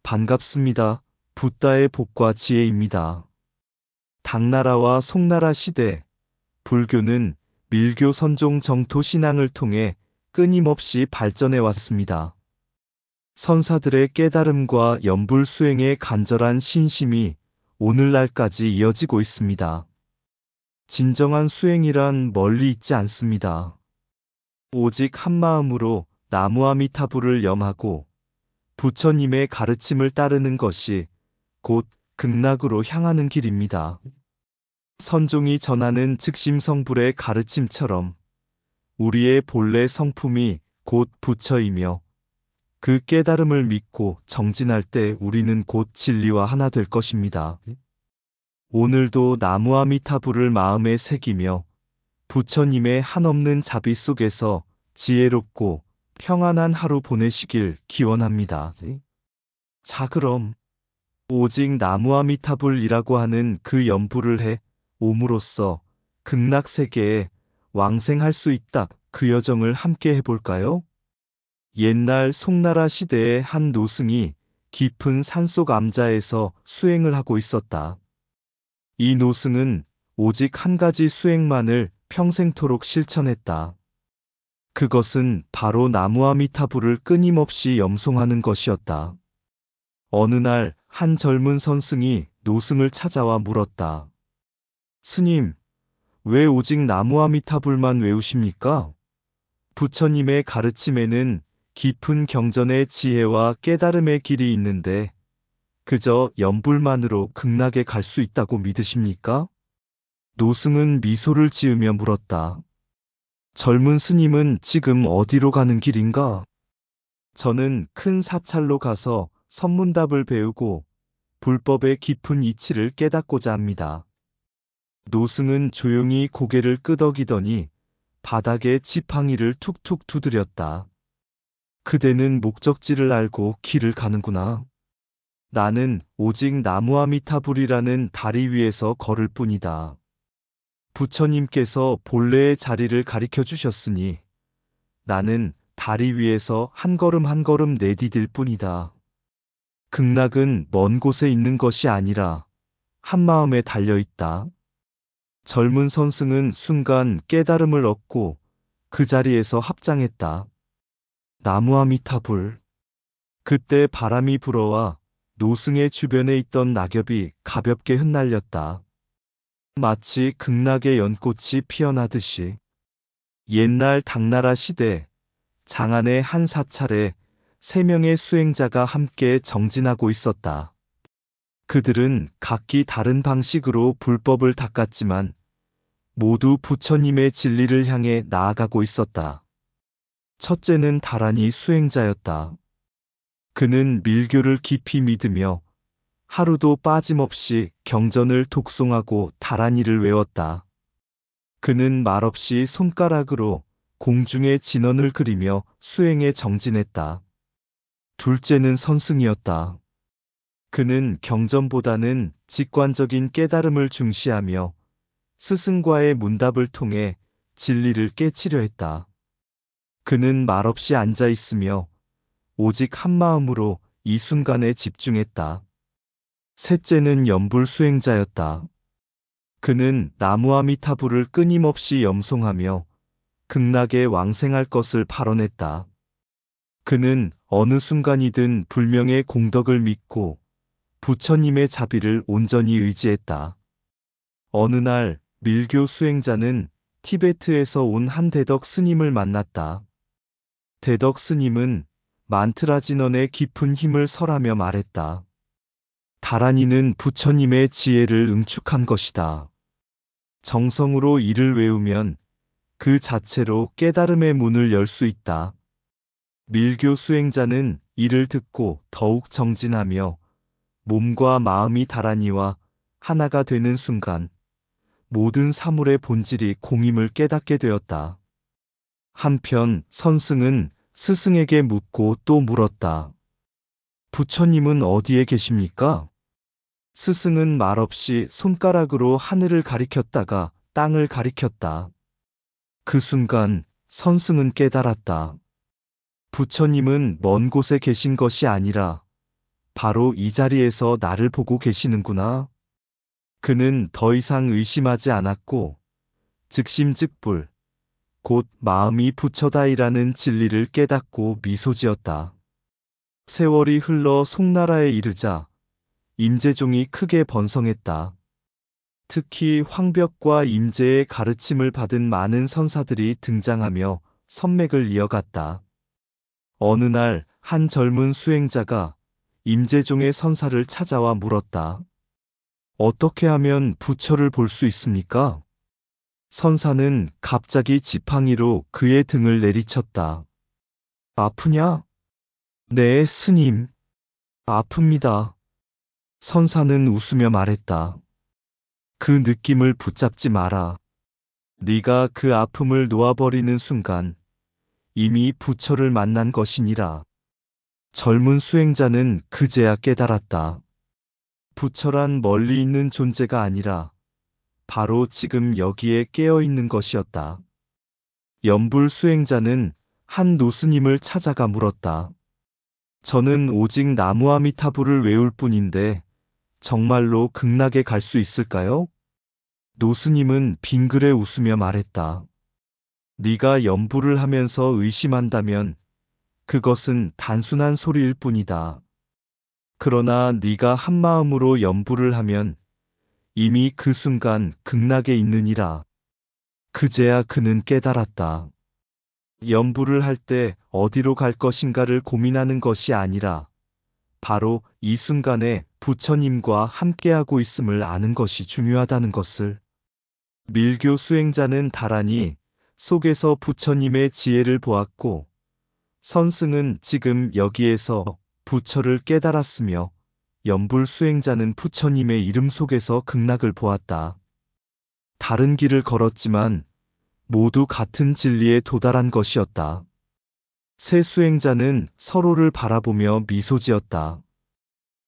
반갑습니다. 붓다의 복과 지혜입니다. 당나라와 송나라 시대, 불교는 밀교 선종 정토 신앙을 통해 끊임없이 발전해 왔습니다. 선사들의 깨달음과 염불 수행의 간절한 신심이 오늘날까지 이어지고 있습니다. 진정한 수행이란 멀리 있지 않습니다. 오직 한마음으로 나무아미타불을 염하고 부처님의 가르침을 따르는 것이 곧 극락으로 향하는 길입니다. 선종이 전하는 즉심성불의 가르침처럼 우리의 본래 성품이 곧 부처이며 그 깨달음을 믿고 정진할 때 우리는 곧 진리와 하나 될 것입니다. 오늘도 나무아미타불을 마음에 새기며 부처님의 한없는 자비 속에서 지혜롭고 평안한 하루 보내시길 기원합니다. 자, 그럼 오직 나무아미타불이라고 하는 그 염불을 해 옴으로써 극락세계에 왕생할 수 있다. 그 여정을 함께 해볼까요? 옛날 송나라 시대의 한 노승이 깊은 산속 암자에서 수행을 하고 있었다. 이 노승은 오직 한 가지 수행만을 평생토록 실천했다. 그것은 바로 나무아미타불을 끊임없이 염송하는 것이었다. 어느 날 한 젊은 선승이 노승을 찾아와 물었다. 스님, 왜 오직 나무아미타불만 외우십니까? 부처님의 가르침에는 깊은 경전의 지혜와 깨달음의 길이 있는데 그저 염불만으로 극락에 갈 수 있다고 믿으십니까? 노승은 미소를 지으며 물었다. 젊은 스님은 지금 어디로 가는 길인가? 저는 큰 사찰로 가서 선문답을 배우고 불법의 깊은 이치를 깨닫고자 합니다. 노승은 조용히 고개를 끄덕이더니 바닥에 지팡이를 툭툭 두드렸다. 그대는 목적지를 알고 길을 가는구나. 나는 오직 나무아미타불이라는 다리 위에서 걸을 뿐이다. 부처님께서 본래의 자리를 가리켜 주셨으니 나는 다리 위에서 한 걸음 한 걸음 내디딜 뿐이다. 극락은 먼 곳에 있는 것이 아니라 한마음에 달려 있다. 젊은 선승은 순간 깨달음을 얻고 그 자리에서 합장했다. 나무아미타불. 그때 바람이 불어와 노승의 주변에 있던 낙엽이 가볍게 흩날렸다. 마치 극락의 연꽃이 피어나듯이. 옛날 당나라 시대 장안의 한 사찰에 3명의 수행자가 함께 정진하고 있었다. 그들은 각기 다른 방식으로 불법을 닦았지만 모두 부처님의 진리를 향해 나아가고 있었다. 첫째는 다란이 수행자였다. 그는 밀교를 깊이 믿으며 하루도 빠짐없이 경전을 독송하고 다란이를 외웠다. 그는 말없이 손가락으로 공중의 진원을 그리며 수행에 정진했다. 둘째는 선승이었다. 그는 경전보다는 직관적인 깨달음을 중시하며 스승과의 문답을 통해 진리를 깨치려 했다. 그는 말없이 앉아 있으며 오직 한마음으로 이 순간에 집중했다. 셋째는 염불 수행자였다. 그는 나무아미타불을 끊임없이 염송하며 극락에 왕생할 것을 발언했다. 그는 어느 순간이든 불명의 공덕을 믿고 부처님의 자비를 온전히 의지했다. 어느 날 밀교 수행자는 티베트에서 온 한 대덕 스님을 만났다. 대덕 스님은 만트라 진언의 깊은 힘을 설하며 말했다. 다란이는 부처님의 지혜를 응축한 것이다. 정성으로 이를 외우면 그 자체로 깨달음의 문을 열 수 있다. 밀교 수행자는 이를 듣고 더욱 정진하며 몸과 마음이 다란이와 하나가 되는 순간 모든 사물의 본질이 공임을 깨닫게 되었다. 한편 선승은 스승에게 묻고 또 물었다. 부처님은 어디에 계십니까? 스승은 말없이 손가락으로 하늘을 가리켰다가 땅을 가리켰다. 그 순간 선승은 깨달았다. 부처님은 먼 곳에 계신 것이 아니라 바로 이 자리에서 나를 보고 계시는구나. 그는 더 이상 의심하지 않았고 즉심즉불, 곧 마음이 부처다이라는 진리를 깨닫고 미소 지었다. 세월이 흘러 송나라에 이르자 임재종이 크게 번성했다. 특히 황벽과 임재의 가르침을 받은 많은 선사들이 등장하며 선맥을 이어갔다. 어느 날 한 젊은 수행자가 임재종의 선사를 찾아와 물었다. 어떻게 하면 부처를 볼 수 있습니까? 선사는 갑자기 지팡이로 그의 등을 내리쳤다. 아프냐? 네, 스님. 아픕니다. 선사는 웃으며 말했다. 그 느낌을 붙잡지 마라. 네가 그 아픔을 놓아버리는 순간 이미 부처를 만난 것이니라. 젊은 수행자는 그제야 깨달았다. 부처란 멀리 있는 존재가 아니라 바로 지금 여기에 깨어 있는 것이었다. 염불 수행자는 한 노스님을 찾아가 물었다. 저는 오직 나무아미타불을 외울 뿐인데 정말로 극락에 갈 수 있을까요? 노스님은 빙그레 웃으며 말했다. 네가 염불을 하면서 의심한다면 그것은 단순한 소리일 뿐이다. 그러나 네가 한마음으로 염불을 하면 이미 그 순간 극락에 있느니라. 그제야 그는 깨달았다. 염불을 할 때 어디로 갈 것인가를 고민하는 것이 아니라 바로 이 순간에 부처님과 함께하고 있음을 아는 것이 중요하다는 것을. 밀교 수행자는 다란히 속에서 부처님의 지혜를 보았고 선승은 지금 여기에서 부처를 깨달았으며 염불 수행자는 부처님의 이름 속에서 극락을 보았다. 다른 길을 걸었지만 모두 같은 진리에 도달한 것이었다. 세 수행자는 서로를 바라보며 미소 지었다.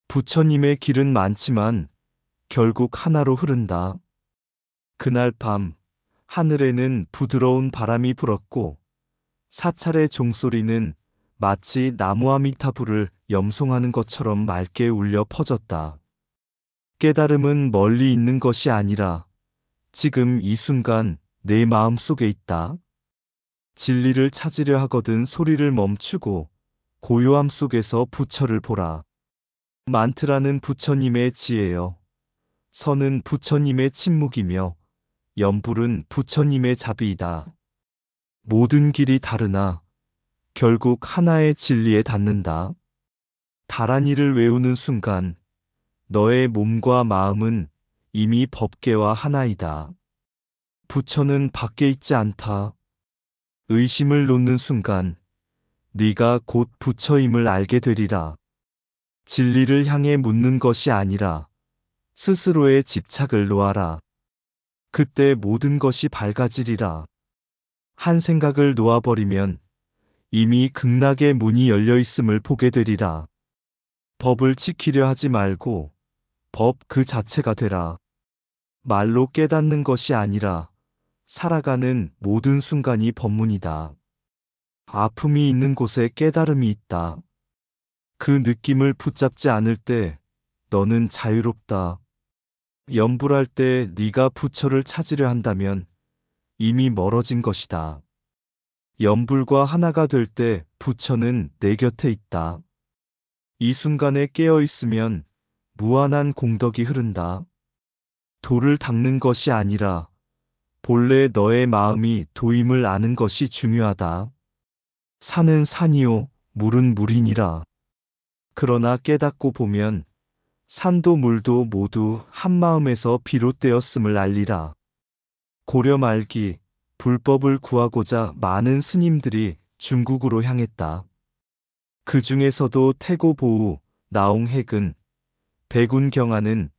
부처님의 길은 많지만 결국 하나로 흐른다. 그날 밤 하늘에는 부드러운 바람이 불었고 사찰의 종소리는 마치 나무아미타불을 염송하는 것처럼 맑게 울려 퍼졌다. 깨달음은 멀리 있는 것이 아니라 지금 이 순간 내 마음 속에 있다. 진리를 찾으려 하거든 소리를 멈추고 고요함 속에서 부처를 보라. 만트라는 부처님의 지혜여. 선은 부처님의 침묵이며 염불은 부처님의 자비이다. 모든 길이 다르나 결국 하나의 진리에 닿는다. 다란이를 외우는 순간 너의 몸과 마음은 이미 법계와 하나이다. 부처는 밖에 있지 않다. 의심을 놓는 순간 네가 곧 부처임을 알게 되리라. 진리를 향해 묻는 것이 아니라 스스로의 집착을 놓아라. 그때 모든 것이 밝아지리라. 한 생각을 놓아버리면 이미 극락의 문이 열려 있음을 보게 되리라. 법을 지키려 하지 말고 법 그 자체가 되라. 말로 깨닫는 것이 아니라 살아가는 모든 순간이 법문이다. 아픔이 있는 곳에 깨달음이 있다. 그 느낌을 붙잡지 않을 때 너는 자유롭다. 염불할 때 네가 부처를 찾으려 한다면 이미 멀어진 것이다. 염불과 하나가 될 때 부처는 내 곁에 있다. 이 순간에 깨어 있으면 무한한 공덕이 흐른다. 돌을 닦는 것이 아니라 본래 너의 마음이 도임을 아는 것이 중요하다. 산은 산이요, 물은 물이니라. 그러나 깨닫고 보면 산도 물도 모두 한 마음에서 비롯되었음을 알리라. 고려 말기 불법을 구하고자 많은 스님들이 중국으로 향했다. 그 중에서도 태고보우, 나옹핵은, 백운경하는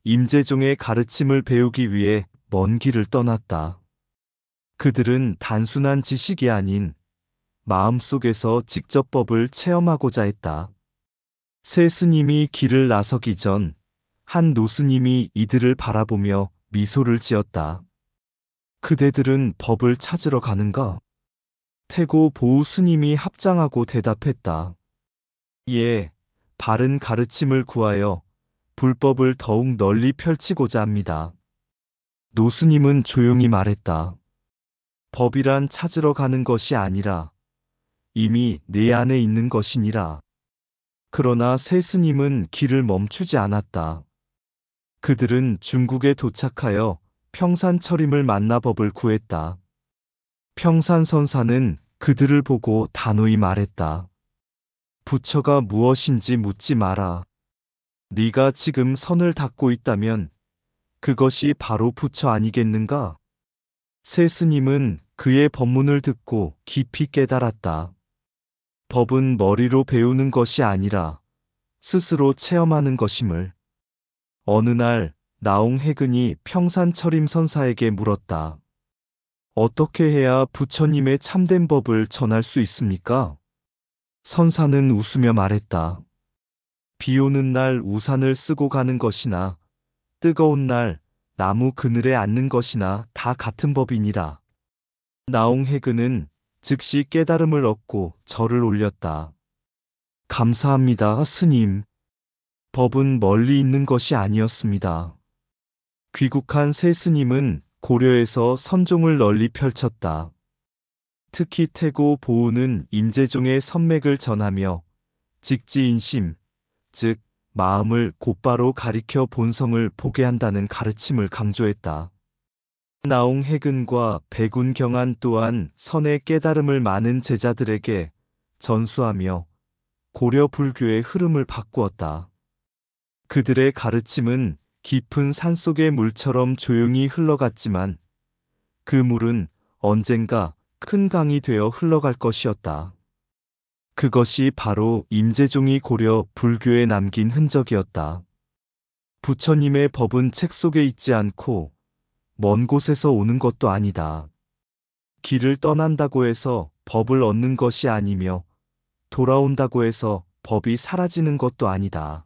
임재종의 가르침을 배우기 위해 먼 길을 떠났다. 그들은 단순한 지식이 아닌 마음속에서 직접 법을 체험하고자 했다. 세 스님이 길을 나서기 전 한 노스님이 이들을 바라보며 미소를 지었다. 그대들은 법을 찾으러 가는가? 태고 보우 스님이 합장하고 대답했다. 예, 바른 가르침을 구하여 불법을 더욱 널리 펼치고자 합니다. 노스님은 조용히 말했다. 법이란 찾으러 가는 것이 아니라 이미 내 안에 있는 것이니라. 그러나 세 스님은 길을 멈추지 않았다. 그들은 중국에 도착하여 평산철임을 만나 법을 구했다. 평산선사는 그들을 보고 단호히 말했다. 부처가 무엇인지 묻지 마라. 네가 지금 선을 닦고 있다면 그것이 바로 부처 아니겠는가? 세 스님은 그의 법문을 듣고 깊이 깨달았다. 법은 머리로 배우는 것이 아니라 스스로 체험하는 것임을. 어느 날 나옹해근이 평산철임 선사에게 물었다. 어떻게 해야 부처님의 참된 법을 전할 수 있습니까? 선사는 웃으며 말했다. 비 오는 날 우산을 쓰고 가는 것이나 뜨거운 날 나무 그늘에 앉는 것이나 다 같은 법이니라. 나옹해근은 즉시 깨달음을 얻고 절을 올렸다. 감사합니다, 스님. 법은 멀리 있는 것이 아니었습니다. 귀국한 세 스님은 고려에서 선종을 널리 펼쳤다. 특히 태고 보우는 임재종의 선맥을 전하며 직지인심, 즉 마음을 곧바로 가리켜 본성을 보게 한다는 가르침을 강조했다. 나옹해근과 백운경안 또한 선의 깨달음을 많은 제자들에게 전수하며 고려 불교의 흐름을 바꾸었다. 그들의 가르침은 깊은 산속의 물처럼 조용히 흘러갔지만 그 물은 언젠가 큰 강이 되어 흘러갈 것이었다. 그것이 바로 임재종이 고려 불교에 남긴 흔적이었다. 부처님의 법은 책 속에 있지 않고 먼 곳에서 오는 것도 아니다. 길을 떠난다고 해서 법을 얻는 것이 아니며 돌아온다고 해서 법이 사라지는 것도 아니다.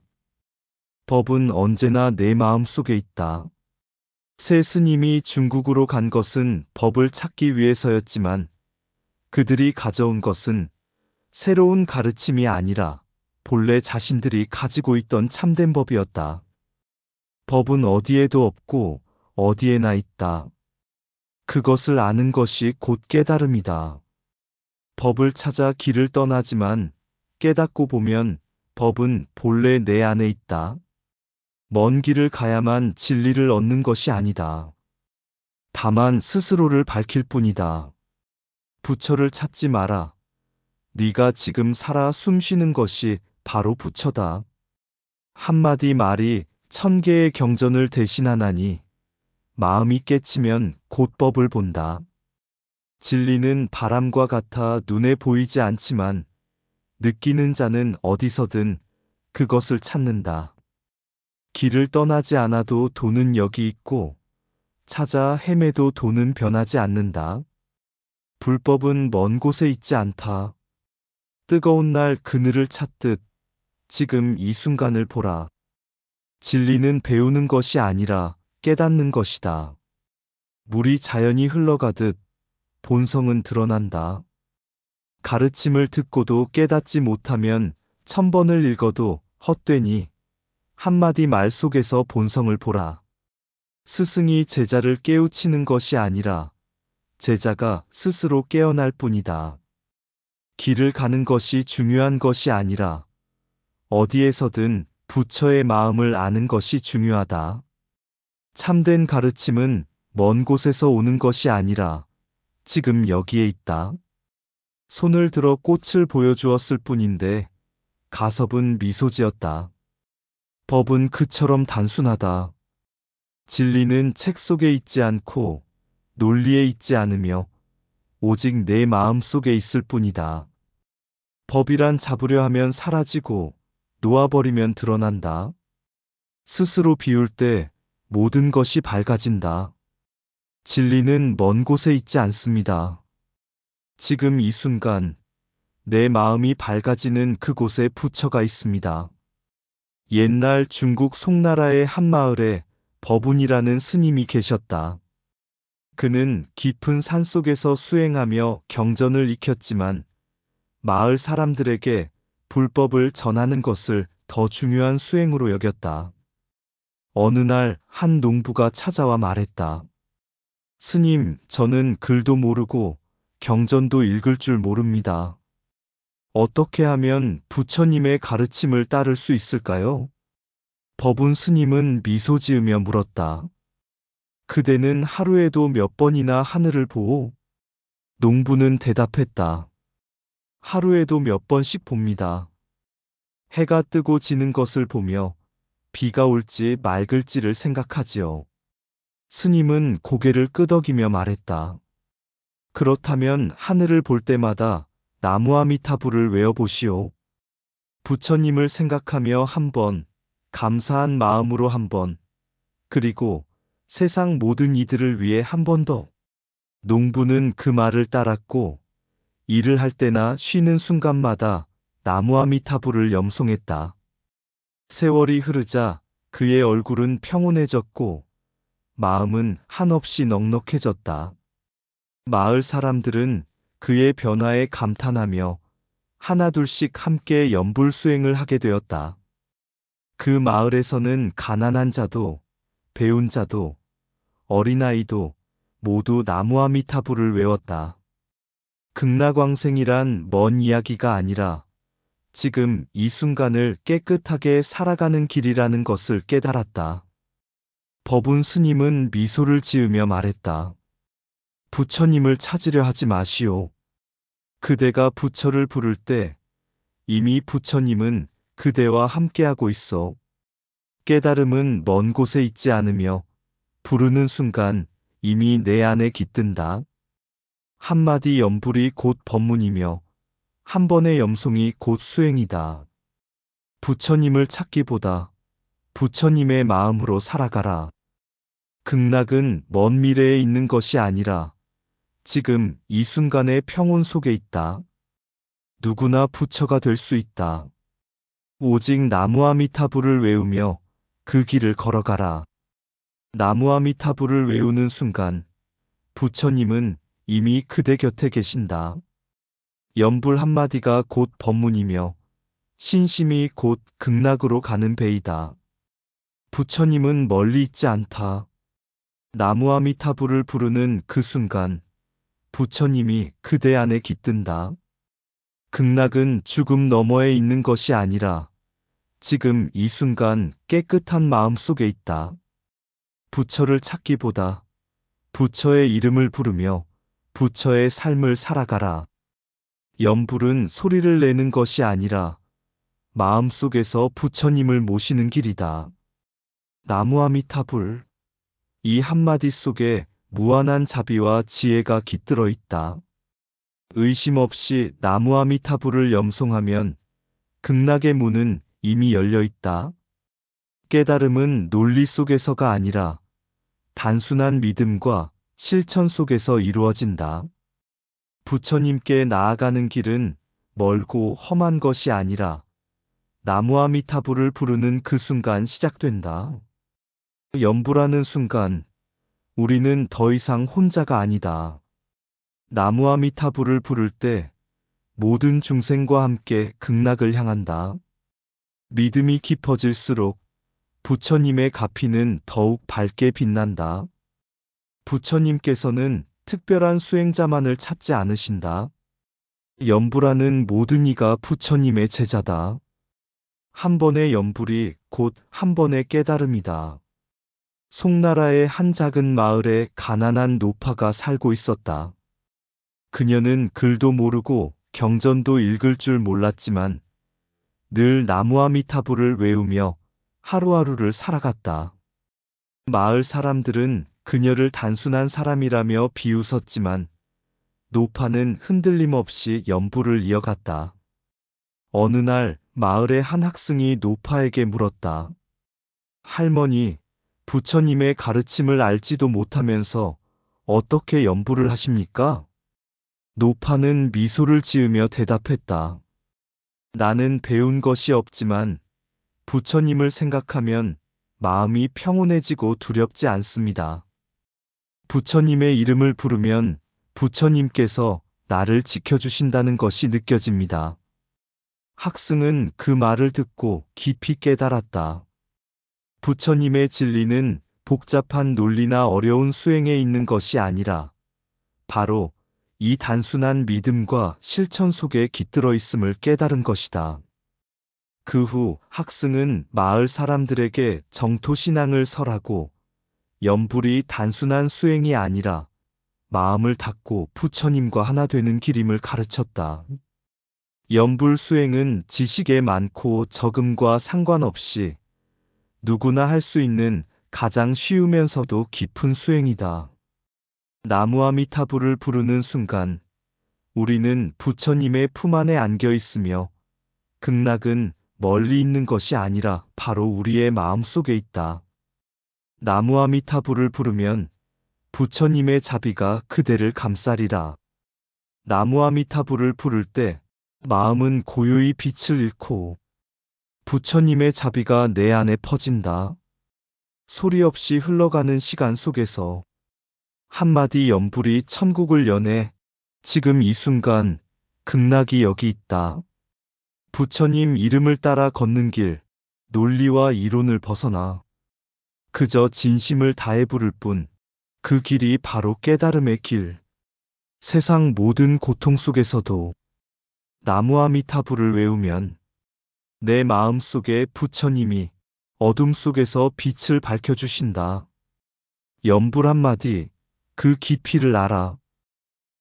법은 언제나 내 마음 속에 있다. 세 스님이 중국으로 간 것은 법을 찾기 위해서였지만 그들이 가져온 것은 새로운 가르침이 아니라 본래 자신들이 가지고 있던 참된 법이었다. 법은 어디에도 없고 어디에나 있다. 그것을 아는 것이 곧 깨달음이다. 법을 찾아 길을 떠나지만 깨닫고 보면 법은 본래 내 안에 있다. 먼 길을 가야만 진리를 얻는 것이 아니다. 다만 스스로를 밝힐 뿐이다. 부처를 찾지 마라. 네가 지금 살아 숨쉬는 것이 바로 부처다. 한마디 말이 1000개의 경전을 대신하나니 마음이 깨치면 곧 법을 본다. 진리는 바람과 같아 눈에 보이지 않지만 느끼는 자는 어디서든 그것을 찾는다. 길을 떠나지 않아도 도는 여기 있고 찾아 헤매도 도는 변하지 않는다. 불법은 먼 곳에 있지 않다. 뜨거운 날 그늘을 찾듯 지금 이 순간을 보라. 진리는 배우는 것이 아니라 깨닫는 것이다. 물이 자연히 흘러가듯 본성은 드러난다. 가르침을 듣고도 깨닫지 못하면 1000번을 읽어도 헛되니 한마디 말 속에서 본성을 보라. 스승이 제자를 깨우치는 것이 아니라 제자가 스스로 깨어날 뿐이다. 길을 가는 것이 중요한 것이 아니라 어디에서든 부처의 마음을 아는 것이 중요하다. 참된 가르침은 먼 곳에서 오는 것이 아니라 지금 여기에 있다. 손을 들어 꽃을 보여주었을 뿐인데 가섭은 미소 지었다. 법은 그처럼 단순하다. 진리는 책 속에 있지 않고 논리에 있지 않으며 오직 내 마음 속에 있을 뿐이다. 법이란 잡으려 하면 사라지고 놓아버리면 드러난다. 스스로 비울 때 모든 것이 밝아진다. 진리는 먼 곳에 있지 않습니다. 지금 이 순간 내 마음이 밝아지는 그곳에 부처가 있습니다. 옛날 중국 송나라의 한 마을에 법운이라는 스님이 계셨다. 그는 깊은 산속에서 수행하며 경전을 익혔지만 마을 사람들에게 불법을 전하는 것을 더 중요한 수행으로 여겼다. 어느 날 한 농부가 찾아와 말했다. 스님, 저는 글도 모르고 경전도 읽을 줄 모릅니다. 어떻게 하면 부처님의 가르침을 따를 수 있을까요? 법운 스님은 미소 지으며 물었다. 그대는 하루에도 몇 번이나 하늘을 보오? 농부는 대답했다. 하루에도 몇 번씩 봅니다. 해가 뜨고 지는 것을 보며 비가 올지 맑을지를 생각하지요. 스님은 고개를 끄덕이며 말했다. 그렇다면 하늘을 볼 때마다 나무아미타불을 외워보시오. 부처님을 생각하며 한 번, 감사한 마음으로 한 번, 그리고 세상 모든 이들을 위해 한 번 더. 농부는 그 말을 따랐고 일을 할 때나 쉬는 순간마다 나무아미타불을 염송했다. 세월이 흐르자 그의 얼굴은 평온해졌고 마음은 한없이 넉넉해졌다. 마을 사람들은 그의 변화에 감탄하며 하나둘씩 함께 연불 수행을 하게 되었다. 그 마을에서는 가난한 자도, 배운 자도, 어린아이도 모두 나무아미타불을 외웠다. 극락왕생이란 먼 이야기가 아니라 지금 이 순간을 깨끗하게 살아가는 길이라는 것을 깨달았다. 법운 스님은 미소를 지으며 말했다. 부처님을 찾으려 하지 마시오. 그대가 부처를 부를 때 이미 부처님은 그대와 함께하고 있어. 깨달음은 먼 곳에 있지 않으며 부르는 순간 이미 내 안에 깃든다. 한마디 염불이 곧 법문이며 한 번의 염송이 곧 수행이다. 부처님을 찾기보다 부처님의 마음으로 살아가라. 극락은 먼 미래에 있는 것이 아니라 지금 이 순간의 평온 속에 있다. 누구나 부처가 될 수 있다. 오직 나무아미타불을 외우며 그 길을 걸어가라. 나무아미타불을 외우는 순간 부처님은 이미 그대 곁에 계신다. 염불 한마디가 곧 법문이며 신심이 곧 극락으로 가는 배이다. 부처님은 멀리 있지 않다. 나무아미타불을 부르는 그 순간 부처님이 그대 안에 깃든다. 극락은 죽음 너머에 있는 것이 아니라 지금 이 순간 깨끗한 마음 속에 있다. 부처를 찾기보다 부처의 이름을 부르며 부처의 삶을 살아가라. 염불은 소리를 내는 것이 아니라 마음 속에서 부처님을 모시는 길이다. 나무아미타불. 이 한마디 속에 무한한 자비와 지혜가 깃들어 있다. 의심 없이 나무아미타불을 염송하면 극락의 문은 이미 열려 있다. 깨달음은 논리 속에서가 아니라 단순한 믿음과 실천 속에서 이루어진다. 부처님께 나아가는 길은 멀고 험한 것이 아니라 나무아미타불을 부르는 그 순간 시작된다. 염불하는 순간 우리는 더 이상 혼자가 아니다. 나무아미타불을 부를 때 모든 중생과 함께 극락을 향한다. 믿음이 깊어질수록 부처님의 가피는 더욱 밝게 빛난다. 부처님께서는 특별한 수행자만을 찾지 않으신다. 염불하는 모든 이가 부처님의 제자다. 한 번의 염불이 곧 한 번의 깨달음이다. 송나라의 한 작은 마을에 가난한 노파가 살고 있었다. 그녀는 글도 모르고 경전도 읽을 줄 몰랐지만 늘 나무아미타불을 외우며 하루하루를 살아갔다. 마을 사람들은 그녀를 단순한 사람이라며 비웃었지만 노파는 흔들림 없이 염불을 이어갔다. 어느 날 마을의 한 학생이 노파에게 물었다. 할머니, 부처님의 가르침을 알지도 못하면서 어떻게 염불을 하십니까? 노파는 미소를 지으며 대답했다. 나는 배운 것이 없지만 부처님을 생각하면 마음이 평온해지고 두렵지 않습니다. 부처님의 이름을 부르면 부처님께서 나를 지켜주신다는 것이 느껴집니다. 학승은 그 말을 듣고 깊이 깨달았다. 부처님의 진리는 복잡한 논리나 어려운 수행에 있는 것이 아니라 바로 이 단순한 믿음과 실천 속에 깃들어 있음을 깨달은 것이다. 그 후 학승은 마을 사람들에게 정토신앙을 설하고 염불이 단순한 수행이 아니라 마음을 닫고 부처님과 하나 되는 길임을 가르쳤다. 염불 수행은 지식에 많고 적음과 상관없이 누구나 할 수 있는 가장 쉬우면서도 깊은 수행이다. 나무아미타불을 부르는 순간 우리는 부처님의 품 안에 안겨 있으며 극락은 멀리 있는 것이 아니라 바로 우리의 마음 속에 있다. 나무아미타불을 부르면 부처님의 자비가 그대를 감싸리라. 나무아미타불을 부를 때 마음은 고요히 빛을 잃고 부처님의 자비가 내 안에 퍼진다. 소리 없이 흘러가는 시간 속에서 한마디 염불이 천국을 여네. 지금 이 순간 극락이 여기 있다. 부처님 이름을 따라 걷는 길, 논리와 이론을 벗어나 그저 진심을 다해 부를 뿐 그 길이 바로 깨달음의 길. 세상 모든 고통 속에서도 나무아미타불을 외우면 내 마음 속에 부처님이 어둠 속에서 빛을 밝혀주신다. 염불 한마디, 그 깊이를 알아.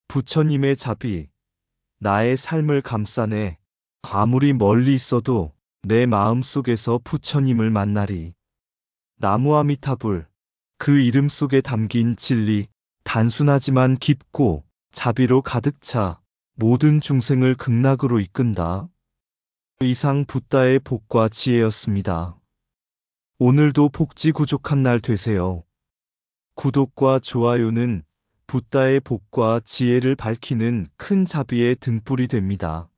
부처님의 자비, 나의 삶을 감싸네. 아무리 멀리 있어도 내 마음 속에서 부처님을 만나리. 나무아미타불, 그 이름 속에 담긴 진리, 단순하지만 깊고 자비로 가득 차 모든 중생을 극락으로 이끈다. 이상 붓다의 복과 지혜였습니다. 오늘도 복지 구족한 날 되세요. 구독과 좋아요는 붓다의 복과 지혜를 밝히는 큰 자비의 등불이 됩니다.